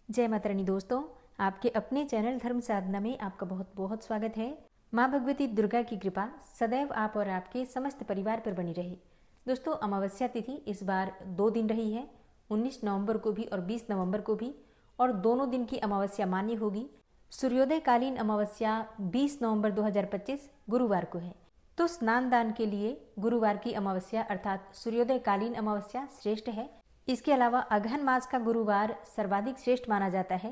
जय माता रानी दोस्तों, आपके अपने चैनल धर्म साधना में आपका बहुत बहुत स्वागत है। माँ भगवती दुर्गा की कृपा सदैव आप और आपके समस्त परिवार पर बनी रहे। दोस्तों, अमावस्या तिथि इस बार 2 दिन रही है, 19 नवंबर को भी और 20 नवंबर को भी, और दोनों दिन की अमावस्या मान्य होगी। सूर्योदय कालीन अमावस्या 20 नवंबर 2025 गुरुवार को है। तो स्नान दान के लिए गुरुवार की अमावस्या अर्थात सूर्योदय कालीन अमावस्या श्रेष्ठ है। इसके अलावा अगहन मास का गुरुवार सर्वाधिक श्रेष्ठ माना जाता है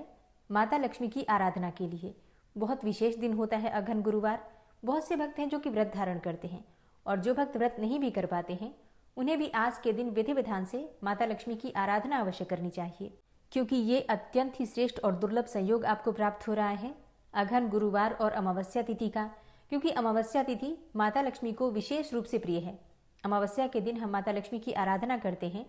माता लक्ष्मी की आराधना के लिए। बहुत विशेष दिन होता है अगहन गुरुवार। बहुत से भक्त हैं जो कि व्रत धारण करते हैं, और जो भक्त व्रत नहीं भी कर पाते हैं उन्हें भी आज के दिन विधि विधान से माता लक्ष्मी की आराधना अवश्य करनी चाहिए, क्योंकि ये अत्यंत ही श्रेष्ठ और दुर्लभ संयोग आपको प्राप्त हो रहा है अगहन गुरुवार और अमावस्या तिथि का। क्योंकि अमावस्या तिथि माता लक्ष्मी को विशेष रूप से प्रिय है। अमावस्या के दिन हम माता लक्ष्मी की आराधना करते हैं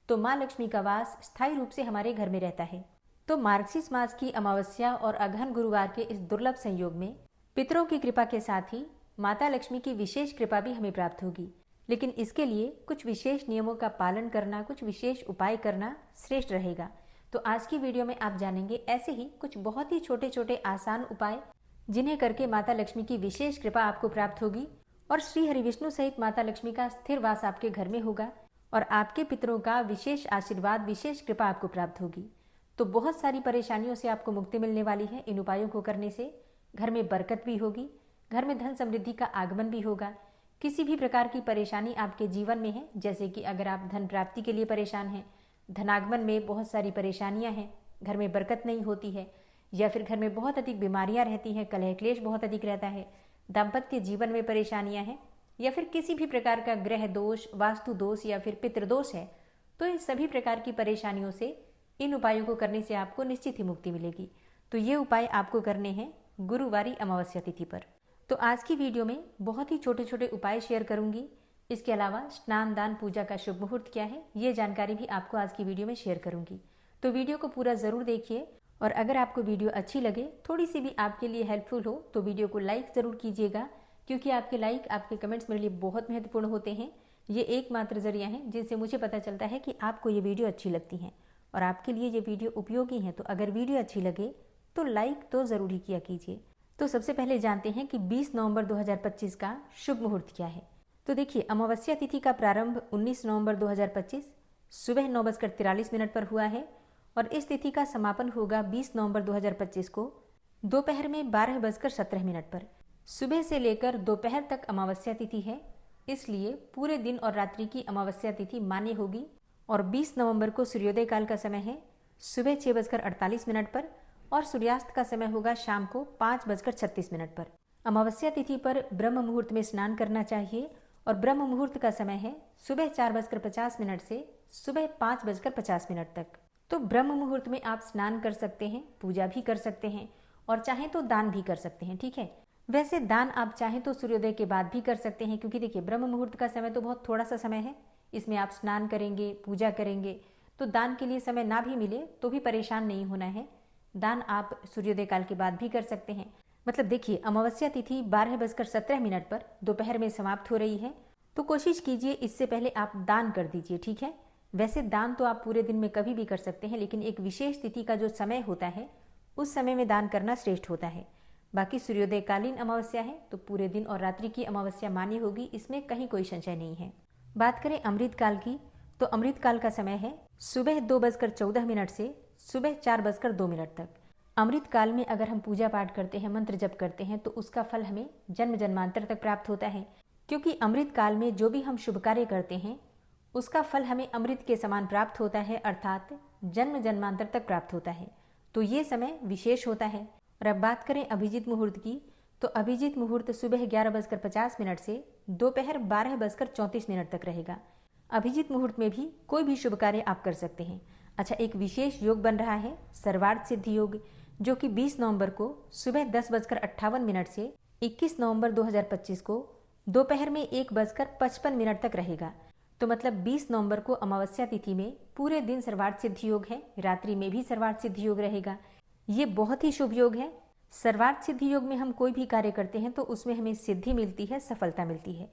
तो माँ लक्ष्मी का वास स्थायी रूप से हमारे घर में रहता है। तो मार्गशीर्ष मास की अमावस्या और अगहन गुरुवार के इस दुर्लभ संयोग में पितरों की कृपा के साथ ही माता लक्ष्मी की विशेष कृपा भी हमें प्राप्त होगी। लेकिन इसके लिए कुछ विशेष नियमों का पालन करना, कुछ विशेष उपाय करना श्रेष्ठ रहेगा। तो आज की वीडियो में आप जानेंगे ऐसे ही कुछ बहुत ही छोटे छोटे आसान उपाय, जिन्हें करके माता लक्ष्मी की विशेष कृपा आपको प्राप्त होगी और श्री हरि विष्णु सहित माता लक्ष्मी का स्थिर वास आपके घर में होगा और आपके पितरों का विशेष आशीर्वाद, विशेष कृपा आपको प्राप्त होगी। तो बहुत सारी परेशानियों से आपको मुक्ति मिलने वाली है। इन उपायों को करने से घर में बरकत भी होगी, घर में धन समृद्धि का आगमन भी होगा। किसी भी प्रकार की परेशानी आपके जीवन में है, जैसे कि अगर आप धन प्राप्ति के लिए परेशान हैं, धनागमन में बहुत सारी परेशानियां हैं, घर में बरकत नहीं होती है, या फिर घर में बहुत अधिक बीमारियां रहती हैं, कलह क्लेश बहुत अधिक रहता है, दाम्पत्य जीवन में परेशानियां हैं, या फिर किसी भी प्रकार का ग्रह दोष, वास्तु दोष या फिर पितृदोष है, तो इन सभी प्रकार की परेशानियों से इन उपायों को करने से आपको निश्चित ही मुक्ति मिलेगी। तो ये उपाय आपको करने हैं गुरुवारी अमावस्या तिथि पर। तो आज की वीडियो में बहुत ही छोटे छोटे उपाय शेयर करूंगी। इसके अलावा स्नान दान पूजा का शुभ मुहूर्त क्या है, ये जानकारी भी आपको आज की वीडियो में शेयर करूंगी। तो वीडियो को पूरा जरूर देखिए, और अगर आपको वीडियो अच्छी लगे, थोड़ी सी भी आपके लिए हेल्पफुल हो, तो वीडियो को लाइक जरूर कीजिएगा, क्योंकि आपके लाइक, आपके कमेंट्स मेरे लिए बहुत महत्वपूर्ण होते हैं। ये एकमात्र जरिया है जिनसे मुझे पता चलता है कि आपको ये वीडियो अच्छी लगती है और आपके लिए ये वीडियो उपयोगी है। तो अगर वीडियो अच्छी लगे तो लाइक तो जरूर ही किया कीजिए। तो सबसे पहले जानते हैं कि 20 नवंबर 2025 का शुभ मुहूर्त क्या है। तो देखिए, अमावस्या तिथि का प्रारंभ 19 नवंबर 2025 सुबह 9:43 पर हुआ है, और इस तिथि का समापन होगा 20 नवंबर 2025 को दोपहर में 12:17 पर। सुबह से लेकर दोपहर तक अमावस्या तिथि है, इसलिए पूरे दिन और रात्रि की अमावस्या तिथि मान्य होगी। और 20 नवंबर को सूर्योदय काल का समय है सुबह 6:48 पर, और सूर्यास्त का समय होगा शाम को 5:36 पर। अमावस्या तिथि पर ब्रह्म मुहूर्त में स्नान करना चाहिए, और ब्रह्म मुहूर्त का समय है सुबह 4:50 से सुबह 5:50 तक। तो ब्रह्म मुहूर्त में आप स्नान कर सकते हैं, पूजा भी कर सकते हैं, और चाहें तो दान भी कर सकते हैं। ठीक है, वैसे दान आप चाहें तो सूर्योदय के बाद भी कर सकते हैं, क्योंकि देखिए ब्रह्म मुहूर्त का समय तो बहुत थोड़ा सा समय है, इसमें आप स्नान करेंगे, पूजा करेंगे, तो दान के लिए समय ना भी मिले तो भी परेशान नहीं होना है। दान आप सूर्योदय काल के बाद भी कर सकते हैं। मतलब देखिए, अमावस्या तिथि 12:17 पर दोपहर में समाप्त हो रही है, तो कोशिश कीजिए इससे पहले आप दान कर दीजिए। ठीक है, वैसे दान तो आप पूरे दिन में कभी भी कर सकते हैं, लेकिन एक विशेष तिथि का जो समय होता है उस समय में दान करना श्रेष्ठ होता है। बाकी सूर्योदय कालीन अमावस्या है तो पूरे दिन और रात्रि की अमावस्या मान्य होगी, इसमें कहीं कोई संशय नहीं है। बात करें अमृत काल की, तो अमृत काल का समय है सुबह 2:14 से सुबह 4:02 तक। अमृत काल में अगर हम पूजा पाठ करते हैं, मंत्र जप करते हैं, तो उसका फल हमें जन्म जन्मांतर तक प्राप्त होता है, क्योंकि अमृत काल में जो भी हम शुभ कार्य करते हैं उसका फल हमें अमृत के समान प्राप्त होता है, अर्थात जन्म जन्मांतर तक प्राप्त होता है। तो ये समय विशेष होता है। और अब बात करें अभिजीत मुहूर्त की, तो अभिजीत मुहूर्त सुबह 11:50 से दोपहर 12:34 तक रहेगा। अभिजीत मुहूर्त में भी कोई भी शुभ कार्य आप कर सकते हैं। अच्छा, एक विशेष योग बन रहा है सर्वार्थ सिद्धि योग, जो कि 20 नवंबर को सुबह 10:58 से 21 नवंबर 2025 को दोपहर में 1:55 तक रहेगा। तो मतलब 20 नवंबर को अमावस्या तिथि में पूरे दिन सर्वार्थ सिद्धि योग है, रात्रि में भी सर्वार्थ सिद्धि योग रहेगा। ये बहुत ही शुभ योग है। सर्वार्थ सिद्धि योग में हम कोई भी कार्य करते हैं तो उसमें हमें सिद्धि मिलती है, सफलता मिलती है।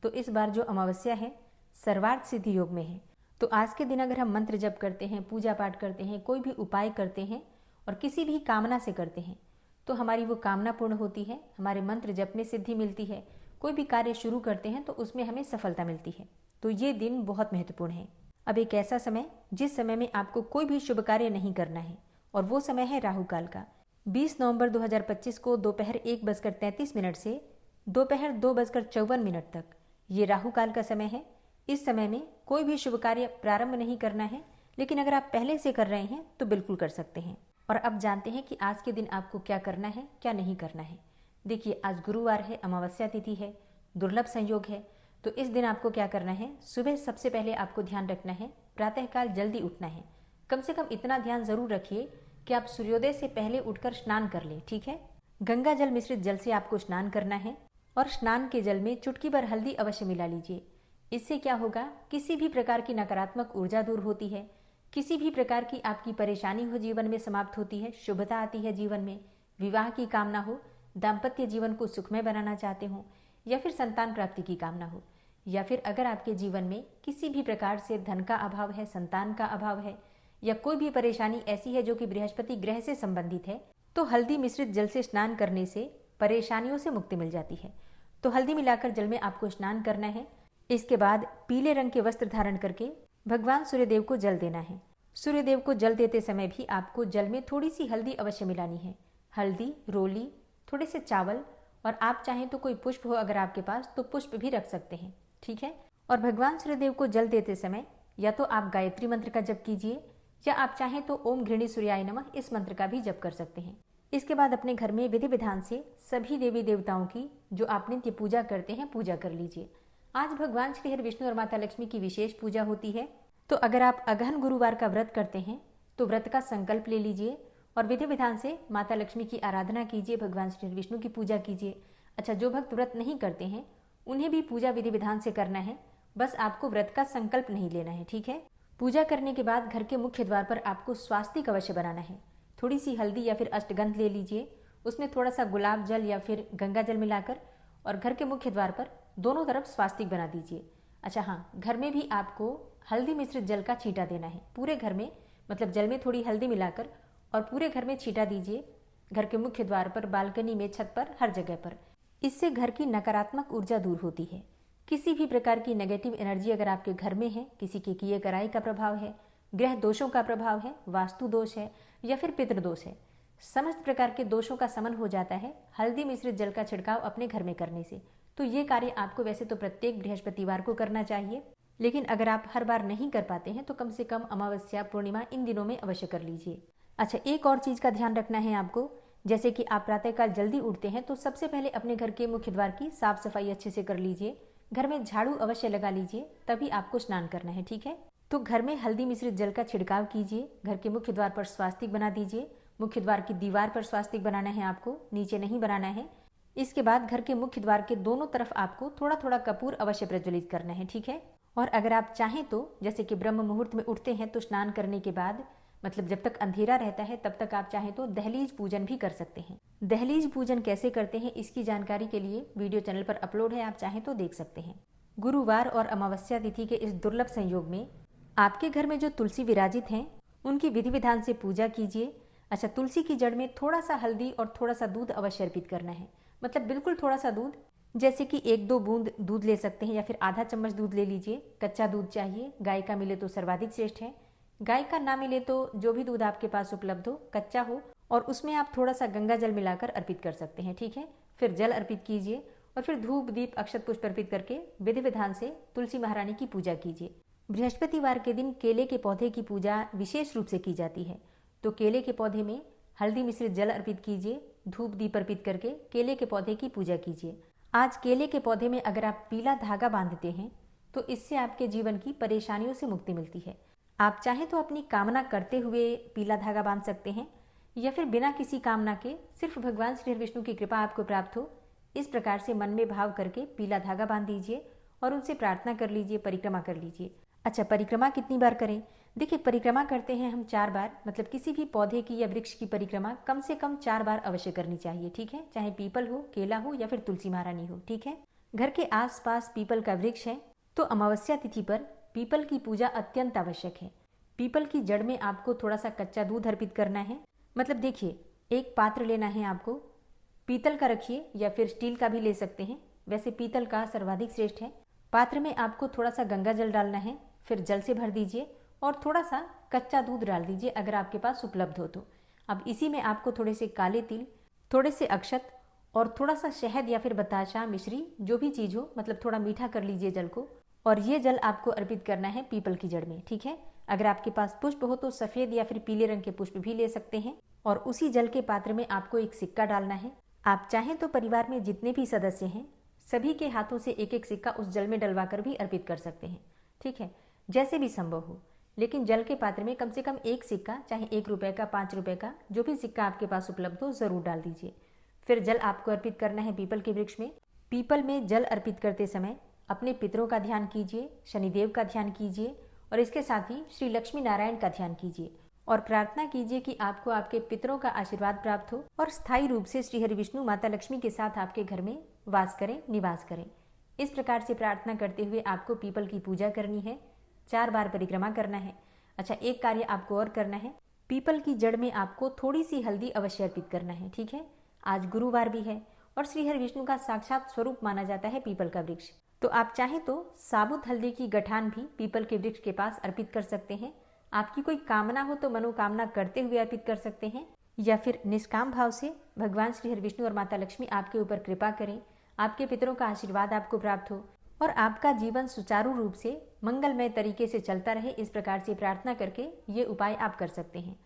तो इस बार जो अमावस्या है सर्वार्थ सिद्धि योग में है। तो आज के दिन अगर हम मंत्र जप करते हैं, पूजा पाठ करते हैं, कोई भी उपाय करते हैं, और किसी भी कामना से करते हैं तो हमारी वो कामना पूर्ण होती है, हमारे मंत्र जप में सिद्धि मिलती है, कोई भी कार्य शुरू करते हैं तो उसमें हमें सफलता मिलती है। तो ये दिन बहुत महत्वपूर्ण है। अब एक ऐसा समय जिस समय में आपको कोई भी शुभ कार्य नहीं करना है, और वो समय है राहु काल का। 20 नवंबर 2025 को दोपहर 1:33 से दोपहर 2:54 तक ये राहु काल का समय है। इस समय में कोई भी शुभ कार्य प्रारंभ नहीं करना है, लेकिन अगर आप पहले से कर रहे हैं तो बिल्कुल कर सकते हैं। और अब जानते हैं कि आज के दिन आपको क्या करना है, क्या नहीं करना है। देखिए, आज गुरुवार है, अमावस्या तिथि है, दुर्लभ संयोग है। तो इस दिन आपको क्या करना है, सुबह सबसे पहले आपको ध्यान रखना है, प्रातःकाल जल्दी उठना है। कम से कम इतना ध्यान जरूर रखिए कि आप सूर्योदय से पहले उठकर स्नान कर लें, ठीक है। गंगा जल मिश्रित जल से आपको स्नान करना है और स्नान के जल में चुटकी भर हल्दी अवश्य मिला लीजिए। इससे क्या होगा, किसी भी प्रकार की नकारात्मक ऊर्जा दूर होती है, किसी भी प्रकार की आपकी परेशानी हो जीवन में समाप्त होती है, शुभता आती है जीवन में। विवाह की कामना हो, दाम्पत्य जीवन को सुखमय बनाना चाहते हो, या फिर संतान प्राप्ति की कामना हो, या फिर अगर आपके जीवन में किसी भी प्रकार से धन का अभाव है, संतान का अभाव है, या कोई भी परेशानी ऐसी है जो कि बृहस्पति ग्रह से संबंधित है, तो हल्दी मिश्रित जल से स्नान करने से परेशानियों से मुक्ति मिल जाती है। तो हल्दी मिलाकर जल में आपको स्नान करना है। इसके बाद पीले रंग के वस्त्र धारण करके भगवान सूर्यदेव को जल देना है। सूर्यदेव को जल देते समय भी आपको जल में थोड़ी सी हल्दी अवश्य मिलानी है। हल्दी, रोली, थोड़े से चावल, और आप चाहें तो कोई पुष्प हो अगर आपके पास तो पुष्प भी रख सकते हैं, ठीक है। और भगवान सूर्यदेव को जल देते समय या तो आप गायत्री मंत्र का जप कीजिए, या आप चाहें तो ओम घृणी सूर्याय नमः इस मंत्र का भी जप कर सकते हैं। इसके बाद अपने घर में विधि विधान से सभी देवी देवताओं की जो आप नित्य पूजा करते हैं पूजा कर लीजिए। आज भगवान श्री हरि विष्णु और माता लक्ष्मी की विशेष पूजा होती है। तो अगर आप अगहन गुरुवार का व्रत करते हैं तो व्रत का संकल्प ले लीजिए और विधि विधान से माता लक्ष्मी की आराधना कीजिए, भगवान श्री हरि विष्णु की पूजा कीजिए। अच्छा, जो भक्त व्रत नहीं करते हैं उन्हें भी पूजा विधि विधान से करना है, बस आपको व्रत का संकल्प नहीं लेना है, ठीक है। पूजा करने के बाद घर के मुख्य द्वार पर आपको स्वास्तिक अवश्य बनाना है। थोड़ी सी हल्दी या फिर अष्टगंध ले लीजिए, उसमें थोड़ा सा गुलाब जल या फिर गंगा जल मिलाकर और घर के मुख्य द्वार पर दोनों तरफ स्वास्तिक बना दीजिए। अच्छा हाँ, घर में भी आपको हल्दी मिश्रित जल का छींटा देना है पूरे घर में, मतलब जल में थोड़ी हल्दी मिलाकर और पूरे घर में छींटा दीजिए, घर के मुख्य द्वार पर, बालकनी में, छत पर, हर जगह पर। इससे घर की नकारात्मक ऊर्जा दूर होती है। किसी भी प्रकार की नेगेटिव एनर्जी अगर आपके घर में है, किसी के किए कराई का प्रभाव है, ग्रह दोषों का प्रभाव है, वास्तु दोष है या फिर पितृदोष है, समस्त प्रकार के दोषों का शमन हो जाता है हल्दी मिश्रित जल का छिड़काव अपने घर में करने से। तो ये कार्य आपको वैसे तो प्रत्येक बृहस्पतिवार को करना चाहिए, लेकिन अगर आप हर बार नहीं कर पाते हैं तो कम से कम अमावस्या, पूर्णिमा इन दिनों में अवश्य कर लीजिए। अच्छा, एक और चीज का ध्यान रखना है आपको, जैसे कि आप प्रातःकाल जल्दी उठते हैं तो सबसे पहले अपने घर के मुख्य द्वार की साफ सफाई अच्छे से कर लीजिए, घर में झाड़ू अवश्य लगा लीजिए, तभी आपको स्नान करना है, ठीक है। तो घर में हल्दी मिश्रित जल का छिड़काव कीजिए, घर के मुख्य द्वार पर स्वास्तिक बना दीजिए, मुख्य द्वार की दीवार पर स्वास्तिक बनाना है आपको, नीचे नहीं बनाना है। इसके बाद घर के मुख्य द्वार के दोनों तरफ आपको थोड़ा थोड़ा कपूर अवश्य प्रज्वलित करना है, ठीक है। और अगर आप चाहें तो जैसे कि ब्रह्म मुहूर्त में उठते हैं तो स्नान करने के बाद, मतलब जब तक अंधेरा रहता है तब तक आप चाहें तो दहलीज पूजन भी कर सकते हैं। दहलीज पूजन कैसे करते हैं इसकी जानकारी के लिए वीडियो चैनल पर अपलोड है, आप चाहें तो देख सकते हैं। गुरुवार और अमावस्या तिथि के इस दुर्लभ संयोग में आपके घर में जो तुलसी विराजित हैं उनकी विधि विधान से पूजा कीजिए। अच्छा, तुलसी की जड़ में थोड़ा सा हल्दी और थोड़ा सा दूध अवश्य अर्पित करना है, मतलब बिल्कुल थोड़ा सा दूध, जैसे कि 1-2 बूंद दूध ले सकते हैं या फिर आधा चम्मच दूध ले लीजिए। कच्चा दूध चाहिए, गाय का मिले तो सर्वाधिक श्रेष्ठ है, गाय का ना मिले तो जो भी दूध आपके पास उपलब्ध हो, कच्चा हो, और उसमें आप थोड़ा सा गंगा जल मिलाकर अर्पित कर सकते हैं, ठीक है। फिर जल अर्पित कीजिए और फिर धूप दीप अक्षत पुष्प अर्पित करके विधि विधान से तुलसी महारानी की पूजा कीजिए। बृहस्पतिवार के दिन केले के पौधे की पूजा विशेष रूप से की जाती है, तो केले के पौधे में हल्दी मिश्रित जल अर्पित कीजिए, धूप दीप अर्पित करके केले के पौधे की पूजा कीजिए। आज केले के पौधे में अगर आप पीला धागा बांधते हैं तो इससे आपके जीवन की परेशानियों से मुक्ति मिलती है। आप चाहें तो अपनी कामना करते हुए पीला धागा बांध सकते हैं, या फिर बिना किसी कामना के सिर्फ भगवान श्री विष्णु की कृपा आपको प्राप्त हो, इस प्रकार से मन में भाव करके पीला धागा बांध दीजिए और उनसे प्रार्थना कर लीजिए, परिक्रमा कर लीजिए। अच्छा, परिक्रमा कितनी बार करें? देखिए, परिक्रमा करते हैं हम 4 बार, मतलब किसी भी पौधे की या वृक्ष की परिक्रमा कम से कम 4 बार अवश्य करनी चाहिए, ठीक है। चाहे पीपल हो, केला हो या फिर तुलसी महारानी हो, ठीक है। घर के आसपास पीपल का वृक्ष है तो अमावस्या तिथि पर पीपल की पूजा अत्यंत आवश्यक है। पीपल की जड़ में आपको थोड़ा सा कच्चा दूध अर्पित करना है, मतलब देखिए, एक पात्र लेना है आपको, पीतल का रखिए या फिर स्टील का भी ले सकते हैं, वैसे पीतल का सर्वाधिक श्रेष्ठ है। पात्र में आपको थोड़ा सा गंगा जल डालना है, फिर जल से भर दीजिए और थोड़ा सा कच्चा दूध डाल दीजिए अगर आपके पास उपलब्ध हो तो। अब इसी में आपको थोड़े से काले तिल, थोड़े से अक्षत और थोड़ा सा शहद या फिर बताशा मिश्री, जो भी चीज़ हो, मतलब थोड़ा मीठा कर लीजिए जल को, और ये जल आपको अर्पित करना है पीपल की जड़ में, ठीक है। अगर आपके पास पुष्प हो तो सफ़ेद या फिर पीले रंग के पुष्प भी ले सकते हैं। और उसी जल के पात्र में आपको एक सिक्का डालना है। आप चाहें तो परिवार में जितने भी सदस्य हैं सभी के हाथों से एक एक सिक्का उस जल में डलवा कर भी अर्पित कर सकते हैं, ठीक है, जैसे भी संभव हो। लेकिन जल के पात्र में कम से कम एक सिक्का, चाहे 1 रुपये का, 5 रुपये का, जो भी सिक्का आपके पास उपलब्ध हो, ज़रूर डाल दीजिए। फिर जल आपको अर्पित करना है पीपल के वृक्ष में। पीपल में जल अर्पित करते समय अपने पितरों का ध्यान कीजिए, शनिदेव का ध्यान कीजिए और इसके साथ ही श्री लक्ष्मी नारायण का ध्यान कीजिए और प्रार्थना कीजिए कि आपको आपके पितरों का आशीर्वाद प्राप्त हो और स्थायी रूप से श्री हरि विष्णु माता लक्ष्मी के साथ आपके घर में वास करें, निवास करें। इस प्रकार से प्रार्थना करते हुए आपको पीपल की पूजा करनी है, 4 बार परिक्रमा करना है। अच्छा, एक कार्य आपको और करना है, पीपल की जड़ में आपको थोड़ी सी हल्दी अवश्य अर्पित करना है, ठीक है। आज गुरुवार भी है और श्री हरि विष्णु का साक्षात स्वरूप माना जाता है पीपल का वृक्ष, तो आप चाहें तो साबुत हल्दी की गठान भी पीपल के वृक्ष के पास अर्पित कर सकते हैं। आपकी कोई कामना हो तो मनोकामना करते हुए अर्पित कर सकते हैं, या फिर निष्काम भाव से भगवान श्री हरि विष्णु और माता लक्ष्मी आपके ऊपर कृपा करें, आपके पितरों का आशीर्वाद आपको प्राप्त हो और आपका जीवन सुचारू रूप से मंगलमय तरीके से चलता रहे। इस प्रकार से प्रार्थना करके ये उपाय आप कर सकते हैं।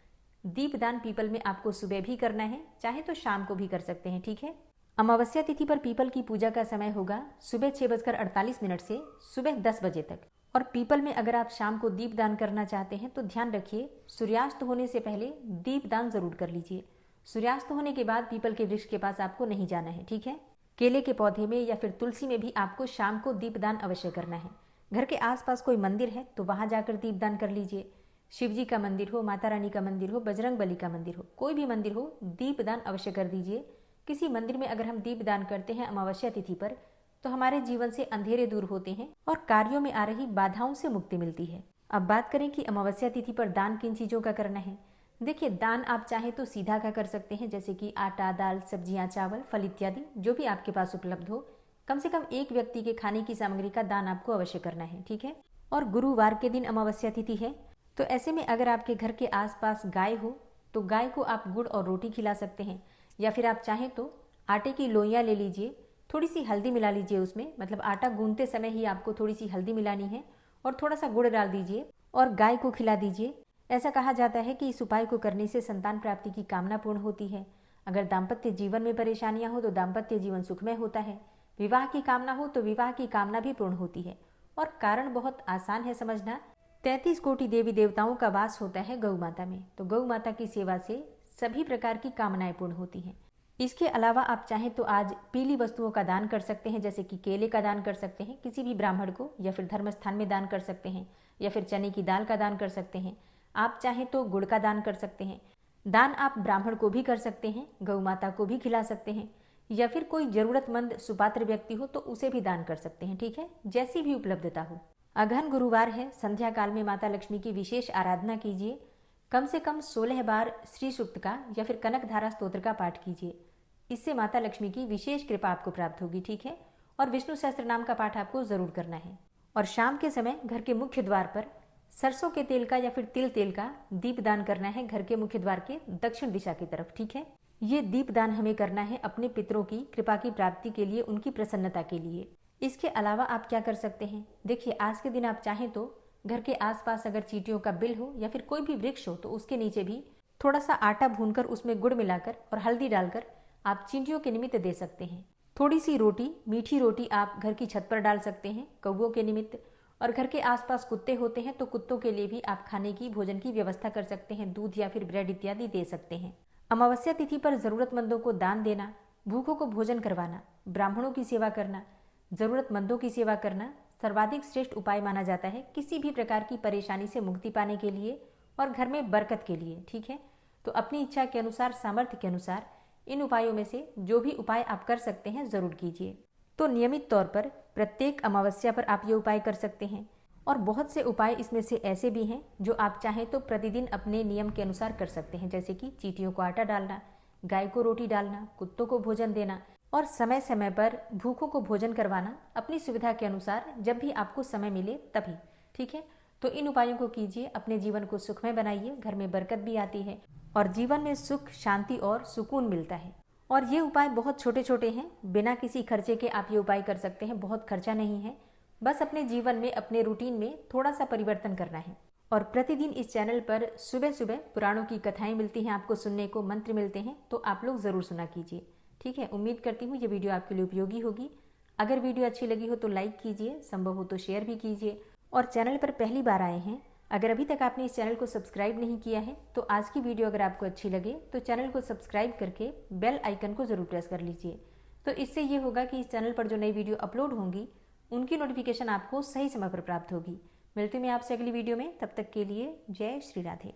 दीपदान पीपल में आपको सुबह भी करना है, चाहे तो शाम को भी कर सकते हैं, ठीक है। अमावस्या तिथि पर पीपल की पूजा का समय होगा सुबह 6:48 से सुबह 10 बजे तक। और पीपल में अगर आप शाम को दीपदान करना चाहते हैं तो ध्यान रखिए, सूर्यास्त होने से पहले दीपदान जरूर कर लीजिए। सूर्यास्त होने के बाद पीपल के वृक्ष के पास आपको नहीं जाना है, ठीक है। केले के पौधे में या फिर तुलसी में भी आपको शाम को दीपदान अवश्य करना है। घर के आसपास कोई मंदिर है तो वहां जाकर दीपदान कर लीजिए। शिव जी का मंदिर हो, माता रानी का मंदिर हो, बजरंग बली का मंदिर हो, कोई भी मंदिर हो, दीपदान अवश्य कर दीजिए। किसी मंदिर में अगर हम दीपदान करते हैं अमावस्या तिथि पर तो हमारे जीवन से अंधेरे दूर होते हैं और कार्यों में आ रही बाधाओं से मुक्ति मिलती है। अब बात करें कि अमावस्या तिथि पर दान किन चीजों का करना है। देखिए, दान आप चाहे तो सीधा का कर सकते हैं, जैसे कि आटा, दाल, सब्जियां, चावल, फल इत्यादि जो भी आपके पास उपलब्ध हो। कम से कम एक व्यक्ति के खाने की सामग्री का दान आपको अवश्य करना है, ठीक है। और गुरुवार के दिन अमावस्या तिथि है, तो ऐसे में अगर आपके घर के आसपास गाय हो तो गाय को आप गुड़ और रोटी खिला सकते हैं, या फिर आप चाहें तो आटे की लोइयाँ ले लीजिए, थोड़ी सी हल्दी मिला लीजिए उसमें, मतलब आटा गूंथते समय ही आपको थोड़ी सी हल्दी मिलानी है और थोड़ा सा गुड़ डाल दीजिए और गाय को खिला दीजिए। ऐसा कहा जाता है कि इस उपाय को करने से संतान प्राप्ति की कामना पूर्ण होती है। अगर दाम्पत्य जीवन में परेशानियां हो तो दाम्पत्य जीवन सुखमय होता है, विवाह की कामना हो तो विवाह की कामना भी पूर्ण होती है। और कारण बहुत आसान है समझना, 33 कोटि देवी देवताओं का वास होता है गौ माता में, तो गौ माता की सेवा से सभी प्रकार की कामनाएं पूर्ण होती हैं। इसके अलावा आप चाहें तो आज पीली वस्तुओं का दान कर सकते हैं, जैसे कि केले का दान कर सकते हैं किसी भी ब्राह्मण को, या फिर धर्म स्थान में दान कर सकते हैं, या फिर चने की दाल का दान कर सकते हैं। आप चाहें तो गुड़ का दान कर सकते हैं। दान आप ब्राह्मण को भी कर सकते हैं, गौ माता को भी खिला सकते हैं, या फिर कोई जरूरतमंद सुपात्र व्यक्ति हो तो उसे भी दान कर सकते हैं, ठीक है, जैसी भी उपलब्धता हो। अगहन गुरुवार है, संध्या काल में माता लक्ष्मी की विशेष आराधना कीजिए। कम से कम 16 बार श्री सूक्त का या फिर कनक धारा स्तोत्र का पाठ कीजिए। इससे माता लक्ष्मी की विशेष कृपा आपको प्राप्त होगी, ठीक है। और विष्णु सहस्त्र नाम का पाठ आपको जरूर करना है। और शाम के समय घर के मुख्य द्वार पर सरसों के तेल का या फिर तिल तेल का दीपदान करना है, घर के मुख्य द्वार के दक्षिण दिशा की तरफ, ठीक है। ये दीपदान हमें करना है अपने पितरों की कृपा की प्राप्ति के लिए, उनकी प्रसन्नता के लिए। इसके अलावा आप क्या कर सकते हैं, देखिए आज के दिन आप चाहें तो घर के आसपास अगर चींटियों का बिल हो या फिर कोई भी वृक्ष हो तो उसके नीचे भी थोड़ा सा आटा भूनकर उसमें गुड़ मिलाकर और हल्दी डालकर आप चींटियों के निमित्त दे सकते हैं। थोड़ी सी रोटी, मीठी रोटी आप घर की छत पर डाल सकते हैं कौवों के निमित्त। और घर के आसपास कुत्ते होते हैं तो कुत्तों के लिए भी आप खाने की, भोजन की व्यवस्था कर सकते हैं, दूध या फिर ब्रेड इत्यादि दे सकते हैं। अमावस्या तिथि पर जरूरतमंदों को दान देना, भूखों को भोजन करवाना, ब्राह्मणों की सेवा करना, जरूरतमंदों की सेवा करना सर्वाधिक श्रेष्ठ उपाय माना जाता है किसी भी प्रकार की परेशानी से मुक्ति पाने के लिए और घर में बरकत के लिए, ठीक है। तो अपनी इच्छा के अनुसार, सामर्थ्य के अनुसार इन उपायों में से जो भी उपाय आप कर सकते हैं जरूर कीजिए। तो नियमित तौर पर प्रत्येक अमावस्या पर आप ये उपाय कर सकते हैं। और बहुत से उपाय इसमें से ऐसे भी हैं जो आप चाहें तो प्रतिदिन अपने नियम के अनुसार कर सकते हैं, जैसे कि चींटियों को आटा डालना, गाय को रोटी डालना, कुत्तों को भोजन देना और समय समय पर भूखों को भोजन करवाना, अपनी सुविधा के अनुसार जब भी आपको समय मिले तभी। ठीक है, तो इन उपायों को कीजिए, अपने जीवन को सुखमय बनाइए, घर में बरकत भी आती है और जीवन में सुख, शांति और सुकून मिलता है। और ये उपाय बहुत छोटे छोटे हैं, बिना किसी खर्चे के आप ये उपाय कर सकते हैं, बहुत खर्चा नहीं है। बस अपने जीवन में, अपने रूटीन में थोड़ा सा परिवर्तन करना है। और प्रतिदिन इस चैनल पर सुबह सुबह पुराणों की कथाएं मिलती हैं आपको सुनने को, मंत्र मिलते हैं, तो आप लोग ज़रूर सुना कीजिए। ठीक है, उम्मीद करती हूँ ये वीडियो आपके लिए उपयोगी होगी। अगर वीडियो अच्छी लगी हो तो लाइक कीजिए, संभव हो तो शेयर भी कीजिए। और चैनल पर पहली बार आए हैं, अगर अभी तक आपने इस चैनल को सब्सक्राइब नहीं किया है तो आज की वीडियो अगर आपको अच्छी लगे तो चैनल को सब्सक्राइब करके बेल आइकन को ज़रूर प्रेस कर लीजिए। तो इससे ये होगा कि इस चैनल पर जो नई वीडियो अपलोड होंगी उनकी नोटिफिकेशन आपको सही समय पर प्राप्त होगी। मिलती हूँ मैं आपसे अगली वीडियो में, तब तक के लिए जय श्री राधे।